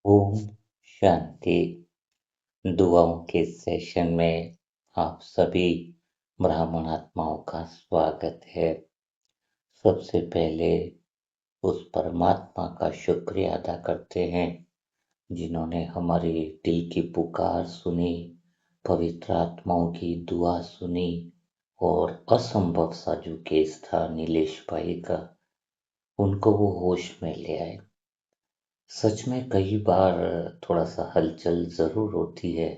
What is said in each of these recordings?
ओम शांति। दुआओं के सेशन में आप सभी ब्राह्मण आत्माओं का स्वागत है। सबसे पहले उस परमात्मा का शुक्रिया अदा करते हैं जिन्होंने हमारी दिल की पुकार सुनी, पवित्र आत्माओं की दुआ सुनी और असंभव सा जो केस था नीलेश भाई का, उनको वो होश में ले आए। सच में कई बार थोड़ा सा हलचल जरूर होती है।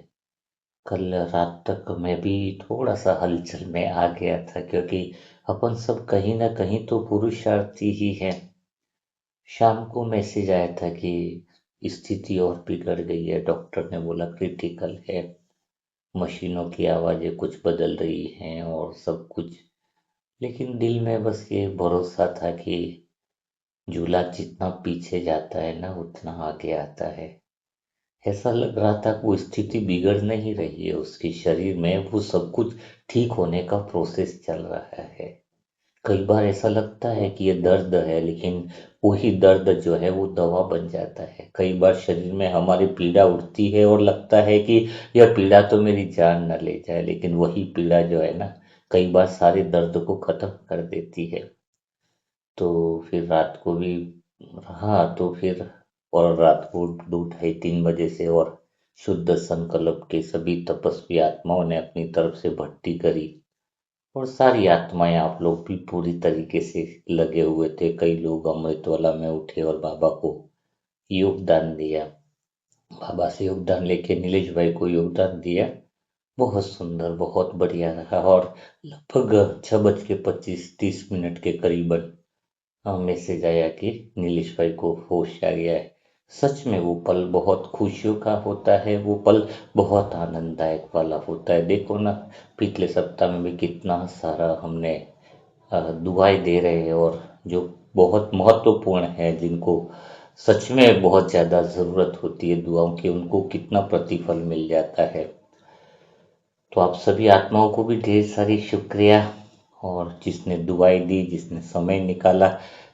कल रात तक मैं भी थोड़ा सा हलचल में आ गया था, क्योंकि अपन सब कहीं ना कहीं तो पुरुषार्थी ही है। शाम को मैसेज आया था कि स्थिति और बिगड़ गई है, डॉक्टर ने बोला क्रिटिकल है, मशीनों की आवाज़ें कुछ बदल रही हैं और सब कुछ। लेकिन दिल में बस ये भरोसा था कि झूला जितना पीछे जाता है ना, उतना आगे आता है। ऐसा लग रहा था कि वो स्थिति बिगड़ नहीं रही है उसके शरीर में, वो सब कुछ ठीक होने का प्रोसेस चल रहा है। कई बार ऐसा लगता है कि ये दर्द है, लेकिन वही दर्द जो है वो दवा बन जाता है। कई बार शरीर में हमारी पीड़ा उठती है और लगता है कि यह पीड़ा तो मेरी जान न ले जाए, लेकिन वही पीड़ा जो है ना, कई बार सारे दर्द को खत्म कर देती है। तो फिर रात को भी रहा, तो फिर और रात को 2 ढाई 3 बजे से और शुद्ध संकल्प के सभी तपस्वी आत्माओं ने अपनी तरफ से भट्टी करी। और सारी आत्माएं, आप लोग भी पूरी तरीके से लगे हुए थे। कई लोग अमृतवाला में उठे और बाबा को योगदान दिया। बाबा से योगदान लेके नीलेश भाई को योगदान दिया। बहुत सुंदर, बहुत बढ़िया रहा। और लगभग 6:25-30 के करीबन मैसेज आया कि नीलेश भाई को होश आ गया है। सच में वो पल बहुत खुशियों का होता है, वो पल बहुत आनंददायक वाला होता है। देखो ना, पिछले सप्ताह में भी कितना सारा हमने दुआएं दे रहे हैं, और जो बहुत महत्वपूर्ण है, जिनको सच में बहुत ज़्यादा ज़रूरत होती है दुआओं की, उनको कितना प्रतिफल मिल जाता है। तो आप सभी आत्माओं को भी ढेर सारी शुक्रिया। और जिसने दुआएं दी, जिसने समय निकाला,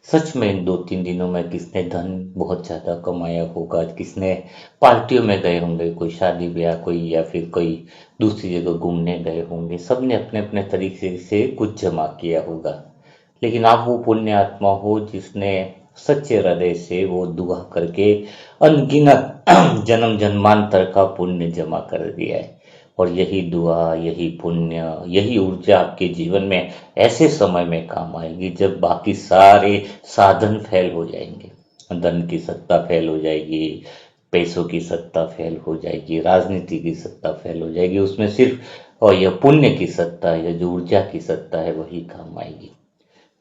सच में इन 2-3 दिनों में किसने धन बहुत ज़्यादा कमाया होगा, किसने पार्टियों में गए होंगे, कोई शादी ब्याह, कोई या फिर कोई दूसरी जगह घूमने गए होंगे। सबने अपने अपने तरीके से कुछ जमा किया होगा। लेकिन आप वो पुण्य आत्मा हो जिसने सच्चे हृदय से वो दुआ करके अनगिनत जन्म जन्मांतर का पुण्य जमा कर दिया है। और यही दुआ, यही पुण्य, यही ऊर्जा आपके जीवन में ऐसे समय में काम आएगी जब बाकी सारे साधन फेल हो जाएंगे। धन की सत्ता फेल हो जाएगी, पैसों की सत्ता फेल हो जाएगी, राजनीति की सत्ता फेल हो जाएगी। उसमें सिर्फ और यह पुण्य की सत्ता, यह जो ऊर्जा की सत्ता है, वही काम आएगी।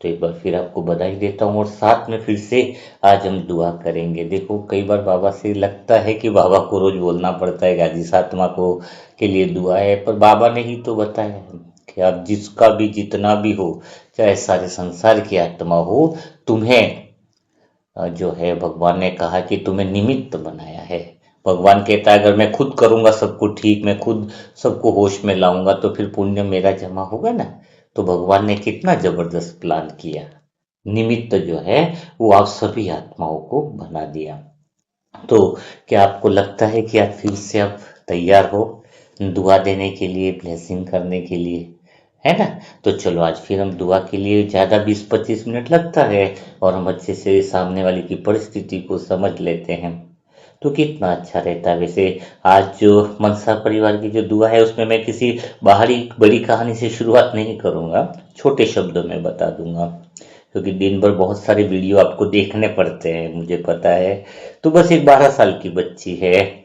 तो एक बार फिर आपको बधाई देता हूँ, और साथ में फिर से आज हम दुआ करेंगे। देखो, कई बार बाबा से लगता है कि बाबा को रोज बोलना पड़ता है गाजी आत्मा को के लिए दुआ है, पर बाबा ने ही तो बताया है कि आप जिसका भी जितना भी हो, चाहे सारे संसार की आत्मा हो, तुम्हें जो है भगवान ने कहा कि तुम्हें निमित्त बनाया है। भगवान कहता है अगर मैं खुद करूंगा सबको ठीक, मैं खुद सबको होश में लाऊंगा, तो फिर पुण्य मेरा जमा होगा ना। तो भगवान ने कितना जबरदस्त प्लान किया, निमित्त जो है वो आप सभी आत्माओं को बना दिया। तो क्या आपको लगता है कि आप फिर से आप तैयार हो दुआ देने के लिए, ब्लेसिंग करने के लिए, है ना? तो चलो आज फिर हम दुआ के लिए, ज़्यादा 20-25 मिनट लगता है और हम अच्छे से सामने वाले की परिस्थिति को समझ लेते हैं, तो कितना अच्छा रहता है। वैसे आज जो मनसा परिवार की जो दुआ है, उसमें मैं किसी बाहरी बड़ी कहानी से शुरुआत नहीं करूँगा, छोटे शब्दों में बता दूंगा, क्योंकि दिन भर बहुत सारे वीडियो आपको देखने पड़ते हैं, मुझे पता है। तो बस एक 12 साल की बच्ची है,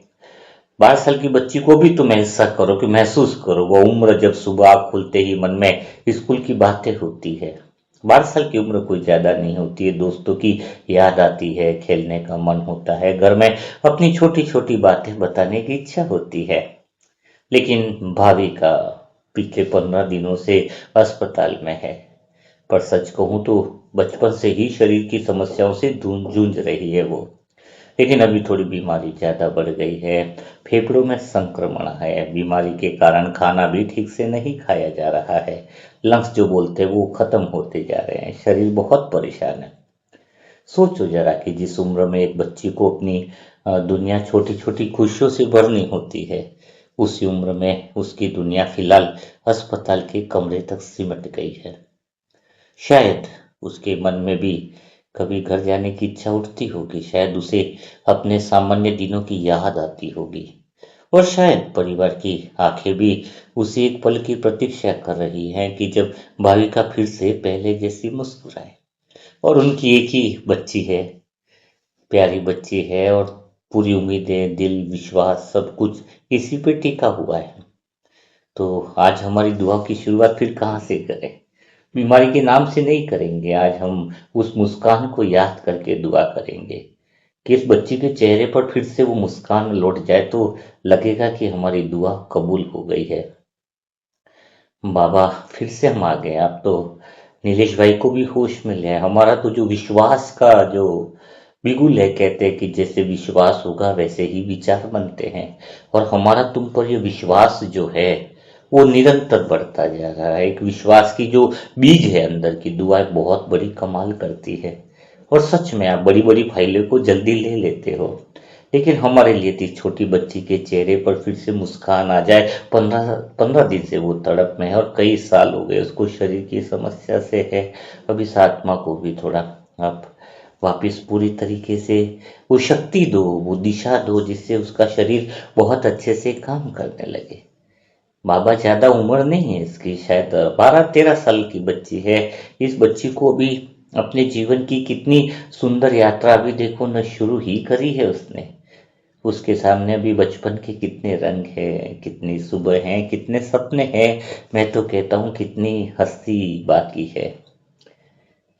12 साल की बच्ची को भी तुम ऐसा करो कि महसूस करो वो उम्र जब सुबह आँख खुलते ही मन में स्कूल की बातें होती है। 12 साल की उम्र कोई ज्यादा नहीं होती है, दोस्तों की याद आती है, खेलने का मन होता है, घर में अपनी छोटी छोटी बातें बताने की इच्छा होती है। लेकिन भाभी का पिछले 15 दिनों से अस्पताल में है। पर सच कहूं तो बचपन से ही शरीर की समस्याओं से जूझ रही है वो। लेकिन अभी थोड़ी बीमारी ज़्यादा बढ़ गई है, फेफड़ों में संक्रमण है, बीमारी के कारण खाना भी ठीक से नहीं खाया जा रहा है, लंग्स जो बोलते हैं वो खत्म होते जा रहे हैं, शरीर बहुत परेशान है। सोचो जरा कि जिस उम्र में एक बच्ची को अपनी दुनिया छोटी छोटी खुशियों से भरनी होती है। उसी उम्र में उसकी दुनिया फिलहाल अस्पताल के कमरे तक सिमट गई है। शायद उसके मन में भी कभी घर जाने की इच्छा उठती होगी, शायद उसे अपने सामान्य दिनों की याद आती होगी, और शायद परिवार की आंखें भी उसी एक पल की प्रतीक्षा कर रही हैं कि जब भाविका फिर से पहले जैसी मुस्कुराए। और उनकी एक ही बच्ची है, प्यारी बच्ची है, और पूरी उम्मीदें, दिल, विश्वास सब कुछ इसी पे टिका हुआ है। तो आज हमारी दुआ की शुरुआत फिर कहाँ से करें? बीमारी के नाम से नहीं करेंगे, आज हम उस मुस्कान को याद करके दुआ करेंगे कि इस बच्ची के चेहरे पर फिर से वो मुस्कान लौट जाए, तो लगेगा कि हमारी दुआ कबूल हो गई है। बाबा, फिर से हम आ गए। अब तो नीलेश भाई को भी होश मिल गया है। हमारा तो जो विश्वास का जो बिगुल है, कहते हैं कि जैसे विश्वास होगा वैसे ही विचार बनते हैं, और हमारा तुम पर ये विश्वास जो है वो निरंतर बढ़ता जा रहा है। एक विश्वास की जो बीज है अंदर की, दुआ बहुत बड़ी कमाल करती है। और सच में आप बड़ी बड़ी फाइलों को जल्दी ले लेते हो, लेकिन हमारे लिए थी छोटी बच्ची के चेहरे पर फिर से मुस्कान आ जाए। 15 15 दिन से वो तड़प में है, और कई साल हो गए उसको शरीर की समस्या से है। अब इस आत्मा को भी थोड़ा आप वापिस पूरी तरीके से वो शक्ति दो, वो दिशा दो, जिससे उसका शरीर बहुत अच्छे से काम करने लगे। बाबा, ज्यादा उम्र नहीं है इसकी, शायद 12 13 साल की बच्ची है। इस बच्ची को अभी अपने जीवन की कितनी सुंदर यात्रा अभी देखो न शुरू ही करी है उसने। उसके सामने अभी बचपन के कितने रंग हैं, कितनी सुबह हैं, कितने सपने हैं। मैं तो कहता हूँ कितनी हंसी बाकी है।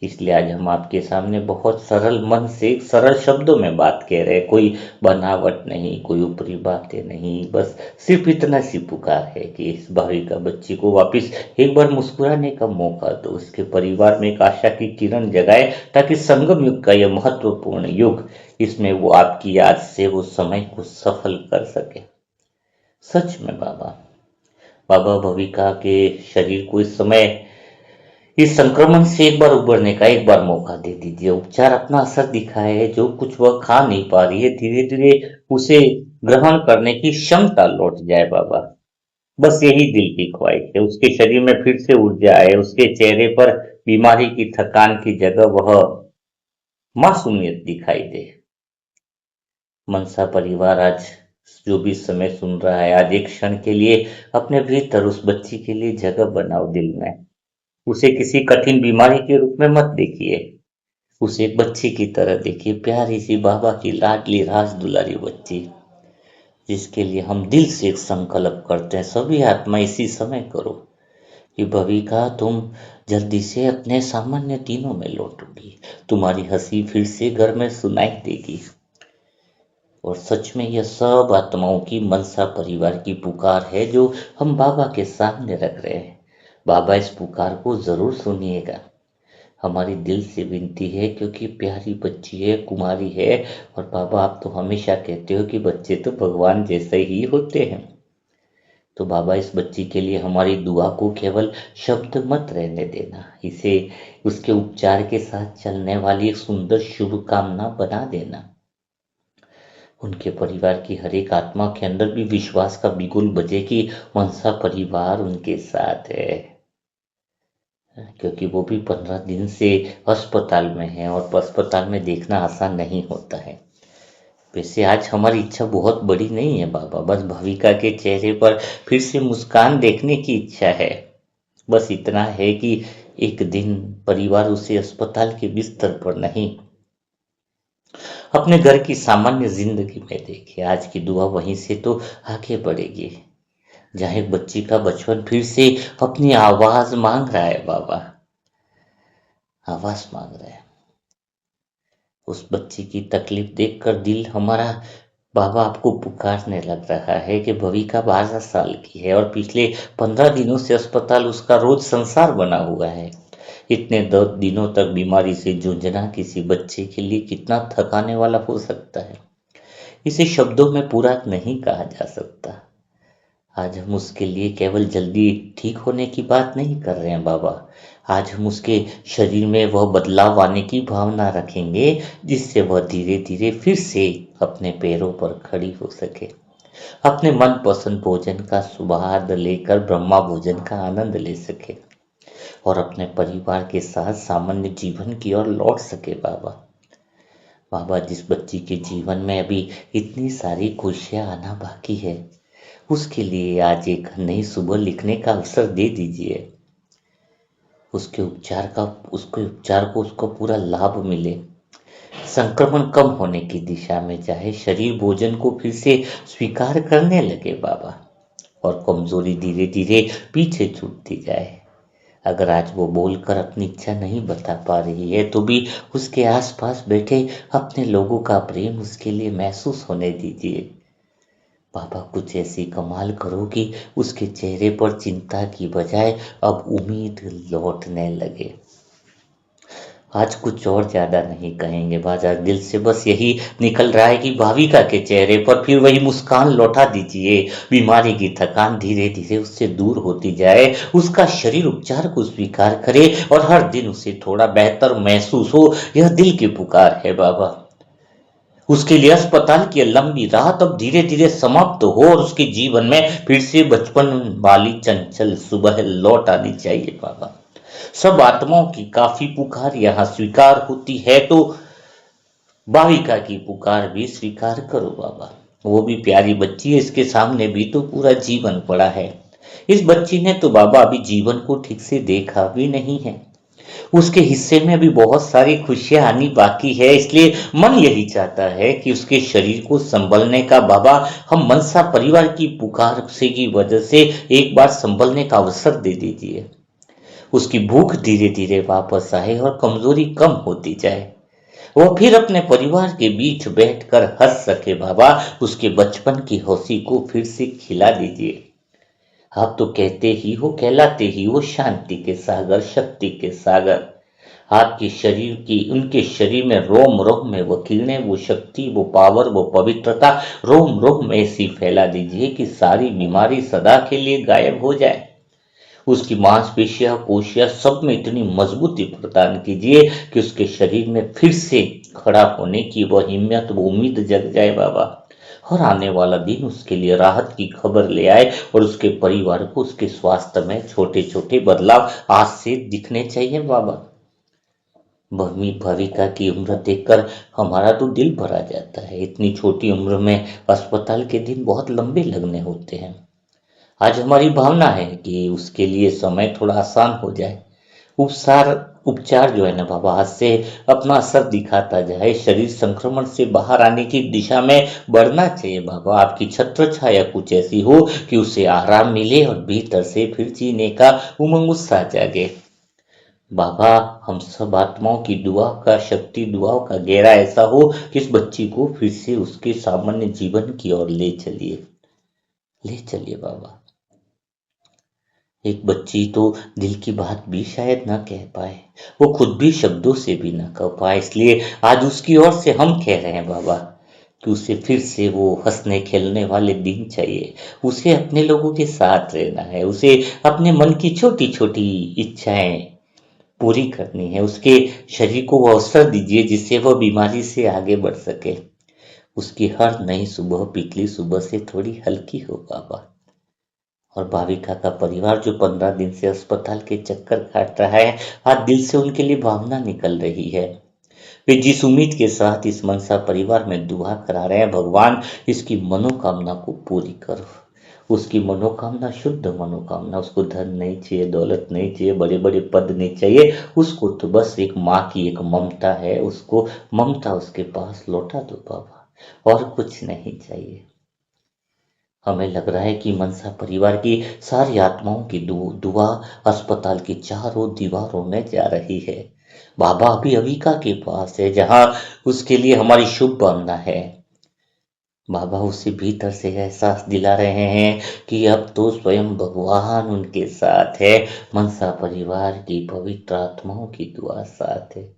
इसलिए आज हम आपके सामने बहुत सरल मन से सरल शब्दों में बात कह रहे हैं। कोई बनावट नहीं, कोई ऊपरी बातें नहीं, बस सिर्फ इतना सी पुकार है कि इस भाविका बच्ची को वापस एक बार मुस्कुराने का मौका दो, उसके परिवार में एक आशा की किरण जगाए, ताकि संगम युग का यह महत्वपूर्ण युग, इसमें वो आपकी याद से वो समय को सफल कर सके। सच में बाबा, बाबा भविका के शरीर को इस समय इस संक्रमण से एक बार उबरने का एक बार मौका दे दीजिए। उपचार अपना असर दिखाए है, जो कुछ वह खा नहीं पा रही है धीरे धीरे उसे ग्रहण करने की क्षमता लौट जाए बाबा। बस यही दिल की ख्वाहिश है, उसके शरीर में फिर से ऊर्जा आए, उसके चेहरे पर बीमारी की थकान की जगह वह मासूमियत दिखाई दे। मनसा परिवार आज जो भी समय सुन रहा है, आज एक क्षण के लिए अपने भीतर उस बच्ची के लिए जगह बनाओ दिल में। उसे किसी कठिन बीमारी के रूप में मत देखिए, उसे एक बच्ची की तरह देखिए, प्यारी सी बाबा की लाडली राज दुलारी बच्ची, जिसके लिए हम दिल से एक संकल्प करते हैं। सभी आत्मा इसी समय करो कि भविका, तुम जल्दी से अपने सामान्य दिनों में लौटोगी, तुम्हारी हंसी फिर से घर में सुनाई देगी। और सच में यह सब आत्माओं की मनसा परिवार की पुकार है जो हम बाबा के सामने रख रहे हैं। बाबा, इस पुकार को जरूर सुनिएगा, हमारी दिल से विनती है, क्योंकि प्यारी बच्ची है, कुमारी है। और बाबा, आप तो हमेशा कहते हो कि बच्चे तो भगवान जैसे ही होते हैं। तो बाबा, इस बच्ची के लिए हमारी दुआ को केवल शब्द मत रहने देना, इसे उसके उपचार के साथ चलने वाली एक सुंदर शुभकामना बना देना। उनके परिवार की हर एक आत्मा के अंदर भी विश्वास का बिगुल बजे कि मनसा परिवार उनके साथ है, क्योंकि वो भी 15 दिन से अस्पताल में है, और अस्पताल में देखना आसान नहीं होता है। वैसे आज हमारी इच्छा बहुत बड़ी नहीं है बाबा, बस भविका के चेहरे पर फिर से मुस्कान देखने की इच्छा है। बस इतना है कि एक दिन परिवार उसे अस्पताल के बिस्तर पर नहीं, अपने घर की सामान्य जिंदगी में देखे। आज की दुआ वहीं से तो आगे बढ़ेगी, जहाँ एक बच्ची का बचपन फिर से अपनी आवाज मांग रहा है बाबा, आवाज मांग रहा है। उस बच्ची की तकलीफ देखकर दिल हमारा बाबा आपको पुकारने लग रहा है कि भविका 12 साल की है, और पिछले 15 दिनों से अस्पताल उसका रोज संसार बना हुआ है। इतने 10 दिनों तक बीमारी से जूझना किसी बच्चे के लिए कितना थकाने वाला हो सकता है, इसे शब्दों में पूरा नहीं कहा जा सकता। आज हम उसके लिए केवल जल्दी ठीक होने की बात नहीं कर रहे हैं बाबा। आज हम उसके शरीर में वह बदलाव आने की भावना रखेंगे जिससे वह धीरे धीरे फिर से अपने पैरों पर खड़ी हो सके, अपने मनपसंद भोजन का स्वाद लेकर ब्रह्मा भोजन का आनंद ले सके और अपने परिवार के साथ सामान्य जीवन की ओर लौट सके बाबा। बाबा, जिस बच्ची के जीवन में अभी इतनी सारी खुशियां आना बाकी है, उसके लिए आज एक नई सुबह लिखने का अवसर दे दीजिए। उसके उपचार को उसको पूरा लाभ मिले, संक्रमण कम होने की दिशा में जाए, शरीर भोजन को फिर से स्वीकार करने लगे बाबा, और कमजोरी धीरे धीरे पीछे छूटती जाए। अगर आज वो बोलकर अपनी इच्छा नहीं बता पा रही है तो भी उसके आसपास बैठे अपने लोगों का प्रेम उसके लिए महसूस होने दीजिए। बाबा, कुछ ऐसी कमाल करो कि उसके चेहरे पर चिंता की बजाय अब उम्मीद लौटने लगे। आज कुछ और ज्यादा नहीं कहेंगे बाजा, दिल से बस यही निकल रहा है कि भाविका के चेहरे पर फिर वही मुस्कान लौटा दीजिए, बीमारी की थकान धीरे धीरे उससे दूर होती जाए, उसका शरीर उपचार को स्वीकार करे और हर दिन उसे थोड़ा बेहतर महसूस हो। यह दिल की पुकार है बाबा। उसके लिए अस्पताल की लंबी रात अब धीरे धीरे समाप्त हो और उसके जीवन में फिर से बचपन वाली चंचल सुबह लौट आनी चाहिए बाबा। सब आत्माओं की काफी पुकार यहाँ स्वीकार होती है तो भाविका की पुकार भी स्वीकार करो बाबा। वो भी प्यारी बच्ची है, इसके सामने भी तो पूरा जीवन पड़ा है। इस बच्ची ने तो बाबा अभी जीवन को ठीक से देखा भी नहीं है, उसके हिस्से में भी बहुत सारी खुशियां आनी बाकी है, इसलिए मन यही चाहता है कि उसके शरीर को संभलने का बाबा हम मनसा परिवार की पुकार से की वजह से एक बार संभलने का अवसर दे दीजिए। उसकी भूख धीरे धीरे वापस आए और कमजोरी कम होती जाए, वो फिर अपने परिवार के बीच बैठकर हंस सके बाबा। उसके बचपन की हंसी को फिर से खिला दीजिए। आप तो कहते ही हो, कहलाते ही हो शांति के सागर, शक्ति के सागर। आपके शरीर की उनके शरीर में रोम रोम में वो किरणें, वो शक्ति, वो पावर, वो पवित्रता रोम रोम में ऐसी फैला दीजिए कि सारी बीमारी सदा के लिए गायब हो जाए। उसकी मांसपेशियां, कोशियां सब में इतनी मजबूती प्रदान कीजिए कि उसके शरीर में फिर से खड़ा होने की वह हिम्मत, वो उम्मीद जग जाए बाबा। और आने वाला दिन उसके लिए राहत की खबर ले आए और उसके परिवार को उसके स्वास्थ्य में छोटे छोटे बदलाव आज से दिखने चाहिए बाबा। भवी भविका की उम्र देखकर हमारा तो दिल भरा जाता है। इतनी छोटी उम्र में अस्पताल के दिन बहुत लंबे लगने होते हैं। आज हमारी भावना है कि उसके लिए समय थोड़ा आसान हो जाए। उपचार उपचार जो है ना बाबा, आज से अपना असर दिखाता जाए, शरीर संक्रमण से बाहर आने की दिशा में बढ़ना चाहिए बाबा। आपकी छत्र छाया कुछ ऐसी हो कि उसे आराम मिले और भीतर से फिर जीने का उमंग उत्साह जागे बाबा। हम सब आत्माओं की दुआ का शक्ति, दुआओं का गहरा ऐसा हो कि इस बच्ची को फिर से उसके सामान्य जीवन की ओर ले चलिए बाबा। एक बच्ची तो दिल की बात भी शायद ना कह पाए, वो खुद भी शब्दों से भी ना कह पाए, इसलिए आज उसकी ओर से हम कह रहे हैं बाबा कि उसे फिर से वो हंसने खेलने वाले दिन चाहिए। उसे अपने लोगों के साथ रहना है, उसे अपने मन की छोटी छोटी इच्छाएं पूरी करनी है। उसके शरीर को वो अवसर दीजिए जिससे वह बीमारी से आगे बढ़ सके। उसकी हर नई सुबह पिछली सुबह से थोड़ी हल्की हो बाबा। और भाविका का परिवार जो 15 दिन से अस्पताल के चक्कर काट रहा है, आज दिल से उनके लिए भावना निकल रही है। वे जिस उम्मीद के साथ इस मनसा परिवार में दुआ करा रहे हैं, भगवान इसकी मनोकामना को पूरी करो। उसकी मनोकामना शुद्ध मनोकामना, उसको धन नहीं चाहिए, दौलत नहीं चाहिए, बड़े बड़े पद नहीं चाहिए, उसको तो बस एक माँ की एक ममता है, उसको ममता उसके पास लौटा दो बाबा, और कुछ नहीं चाहिए। हमें लग रहा है कि मनसा परिवार की सारी आत्माओं की दुआ अस्पताल की चारों दीवारों में जा रही है। बाबा अभी अविका के पास है जहां उसके लिए हमारी शुभ कामना है। बाबा उसे भीतर से एहसास दिला रहे हैं कि अब तो स्वयं भगवान उनके साथ है। मनसा परिवार की पवित्र आत्माओं की दुआ साथ है।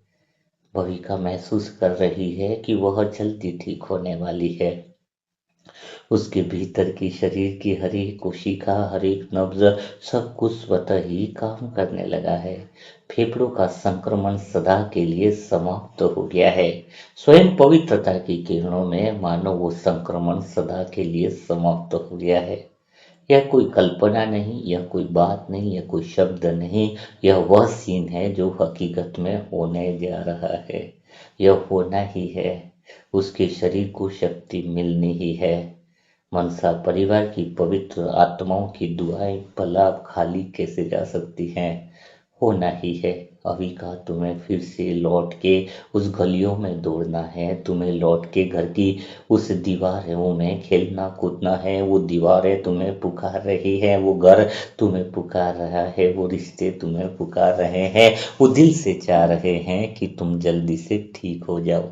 भविका महसूस कर रही है कि वह जल्दी ठीक होने वाली है। उसके भीतर की शरीर की हर एक कोशिका, हर एक नब्ज, सब कुछ स्वतः ही काम करने लगा है। फेफड़ों का संक्रमण सदा के लिए समाप्त हो गया है। स्वयं पवित्रता की किरणों में मानो वो संक्रमण सदा के लिए समाप्त हो गया है। यह कोई कल्पना नहीं, यह कोई बात नहीं, यह कोई शब्द नहीं, यह वह सीन है जो हकीकत में होने जा रहा है। यह होना ही है। उसके शरीर को शक्ति मिलनी ही है। मनसा परिवार की पवित्र आत्माओं की दुआएं भला अब खाली कैसे जा सकती हैं। होना ही है। अभी का तुम्हें फिर से लौट के उस गलियों में दौड़ना है, तुम्हें लौट के घर की उस दीवारों में खेलना कूदना है। वो दीवारें तुम्हें पुकार रही है, वो घर तुम्हें पुकार रहा है, वो रिश्ते तुम्हें पुकार रहे हैं, वो दिल से चाह रहे हैं कि तुम जल्दी से ठीक हो जाओ।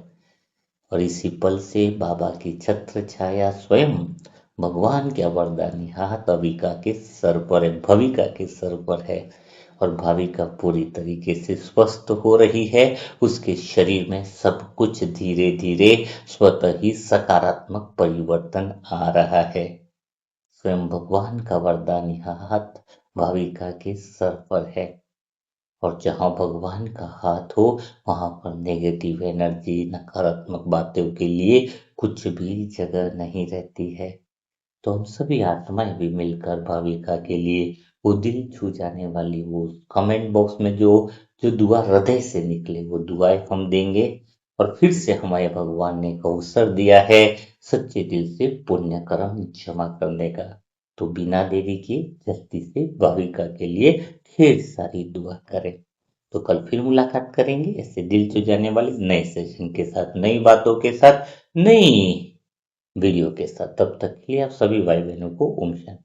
और इसी पल से बाबा की छत्र छाया स्वयं भगवान के वरदानी हाथ अविका के सर पर है, भविका के सर पर है। और भाविका पूरी तरीके से स्वस्थ हो रही है। उसके शरीर में सब कुछ धीरे धीरे स्वतः ही सकारात्मक परिवर्तन आ रहा है। स्वयं भगवान का वरदानी हाथ भाविका के सर पर है। और जहाँ भगवान का हाथ हो वहाँ पर नेगेटिव एनर्जी, नकारात्मक बातों के लिए कुछ भी जगह नहीं रहती है। तो हम सभी आत्माएं भी मिलकर भाविका के लिए वो दिल छू जाने वाली वो कमेंट बॉक्स में जो जो दुआ हृदय से निकले वो दुआएं हम देंगे। और फिर से हमारे भगवान ने एक अवसर दिया है सच्चे दिल से पुण्य कर्म जमा करने का। तो बिना देरी किए जल्दी से भाविका के लिए ढेर सारी दुआ करें। तो कल फिर मुलाकात करेंगे ऐसे दिल छू जाने वाले नए सेशन के साथ, नई बातों के साथ, नई वीडियो के साथ। तब तक के लिए आप सभी भाई बहनों को ओम शांति।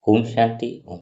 ओम शांति। ओम